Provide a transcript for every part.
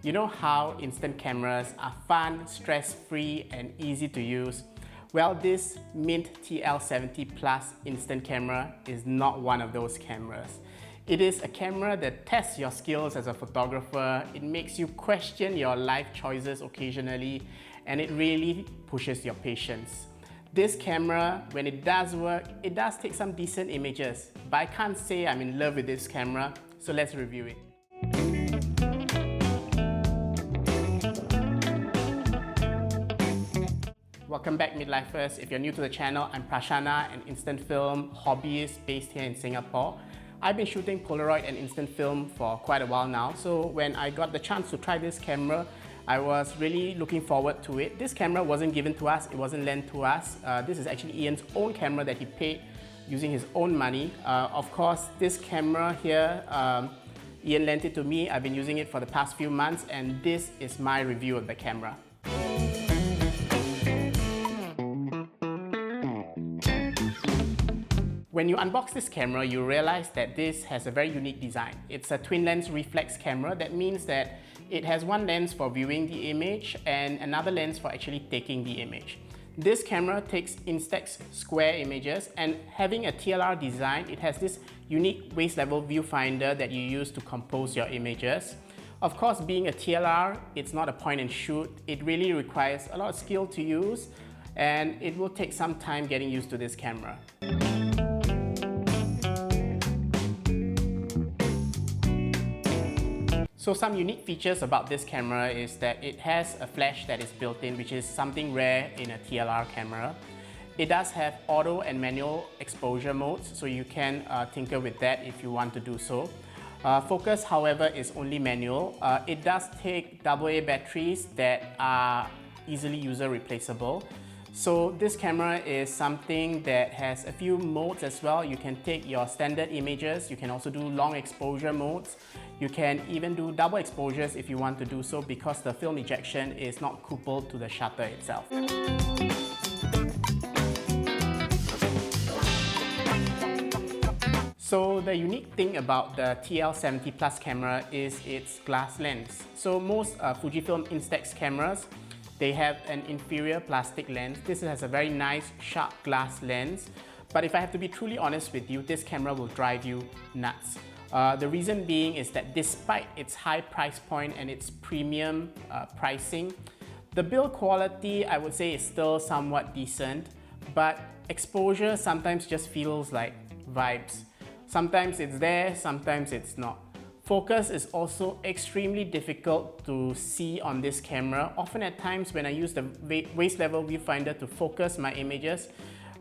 You know how instant cameras are fun, stress-free and easy to use? Well, this MiNT TL70plus instant camera is not one of those cameras. It is a camera that tests your skills as a photographer, it makes you question your life choices occasionally, and it really pushes your patience. This camera, when it does work, it does take some decent images, but I can't say I'm in love with this camera, so let's review it. Welcome back, Midlifers. If you're new to the channel, I'm Prashnna, an instant film hobbyist based here in Singapore. I've been shooting Polaroid and instant film for quite a while now, so when I got the chance to try this camera, I was really looking forward to it. This camera wasn't given to us, it wasn't lent to us. This is actually Ian's own camera that he paid using his own money. Of course, this camera here, Ian lent it to me. I've been using it for the past few months, and this is my review of the camera. When you unbox this camera, you realize that this has a very unique design. It's a twin lens reflex camera. That means that it has one lens for viewing the image and another lens for actually taking the image. This camera takes instax square images, and having a TLR design, it has this unique waist level viewfinder that you use to compose your images. Of course, being a TLR, it's not a point and shoot. It really requires a lot of skill to use, and it will take some time getting used to this camera. So some unique features about this camera is that it has a flash that is built in, which is something rare in a TLR camera. It does have auto and manual exposure modes, so you can tinker with that if you want to do so. Focus, however, is only manual. It does take AA batteries that are easily user replaceable. So this camera is something that has a few modes as well. You can take your standard images, you can also do long exposure modes. You can even do double exposures if you want to do so, because the film ejection is not coupled to the shutter itself. So the unique thing about the TL70plus camera is its glass lens. So most Fujifilm Instax cameras, they have an inferior plastic lens. This has a very nice sharp glass lens, but if I have to be truly honest with you, this camera will drive you nuts. The reason being is that despite its high price point and its premium pricing, the build quality, I would say, is still somewhat decent, but exposure sometimes just feels like vibes. Sometimes it's there, sometimes it's not. Focus is also extremely difficult to see on this camera. Often at times when I use the waist level viewfinder to focus my images,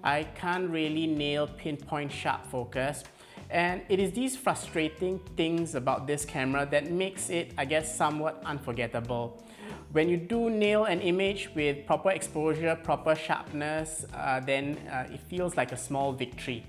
I can't really nail pinpoint sharp focus. And it is these frustrating things about this camera that makes it, I guess, somewhat unforgettable. When you do nail an image with proper exposure, proper sharpness, then it feels like a small victory.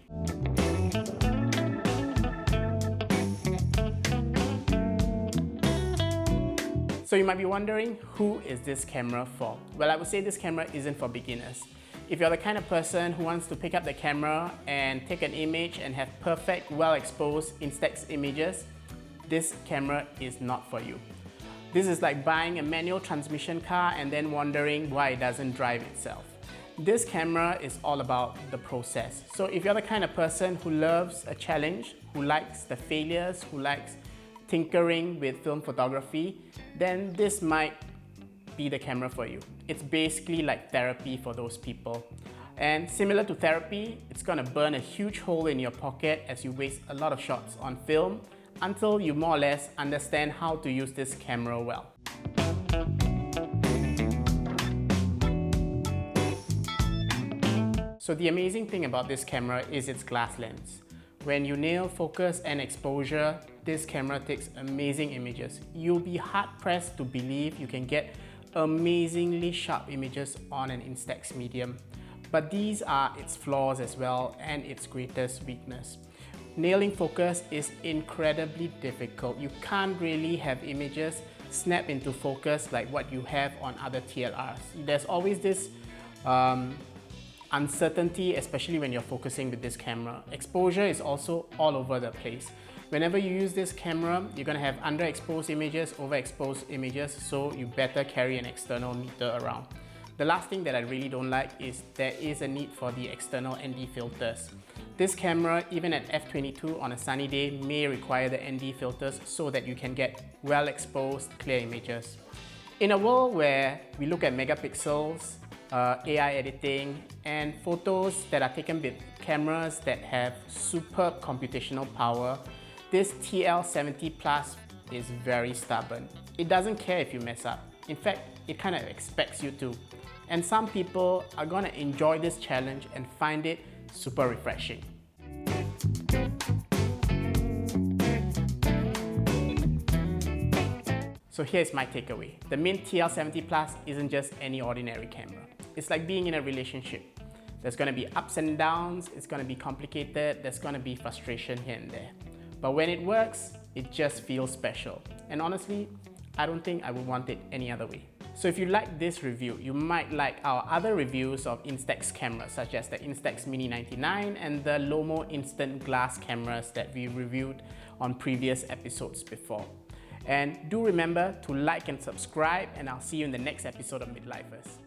So you might be wondering, who is this camera for? Well, I would say this camera isn't for beginners. If you're the kind of person who wants to pick up the camera and take an image and have perfect, well-exposed instax images, this camera is not for you. This is like buying a manual transmission car and then wondering why it doesn't drive itself. This camera is all about the process. So if you're the kind of person who loves a challenge, who likes the failures, who likes tinkering with film photography, then this might be the camera for you. It's basically like therapy for those people. And similar to therapy, it's gonna burn a huge hole in your pocket as you waste a lot of shots on film until you more or less understand how to use this camera well. So the amazing thing about this camera is its glass lens. When you nail focus and exposure, this camera takes amazing images. You'll be hard-pressed to believe you can get amazingly sharp images on an instax medium. But these are its flaws as well, and its greatest weakness. Nailing focus is incredibly difficult. You can't really have images snap into focus like what you have on other TLRs. There's always this uncertainty, especially when you're focusing with this camera. Exposure is also all over the place. Whenever you use this camera, you're going to have underexposed images, overexposed images, so you better carry an external meter around. The last thing that I really don't like is there is a need for the external ND filters. This camera, even at f/22 on a sunny day, may require the ND filters so that you can get well-exposed, clear images. In a world where we look at megapixels, AI editing, and photos that are taken with cameras that have superb computational power, this TL70plus is very stubborn. It doesn't care if you mess up. In fact, it kind of expects you to. And some people are gonna enjoy this challenge and find it super refreshing. So here's my takeaway. The MiNT TL70plus isn't just any ordinary camera. It's like being in a relationship. There's gonna be ups and downs, it's gonna be complicated, there's gonna be frustration here and there. But when it works, it just feels special. And honestly, I don't think I would want it any other way. So if you like this review, you might like our other reviews of instax cameras, such as the Instax Mini 99 and the Lomo Instant Glass cameras that we reviewed on previous episodes before. And do remember to like and subscribe, and I'll see you in the next episode of Midlifers.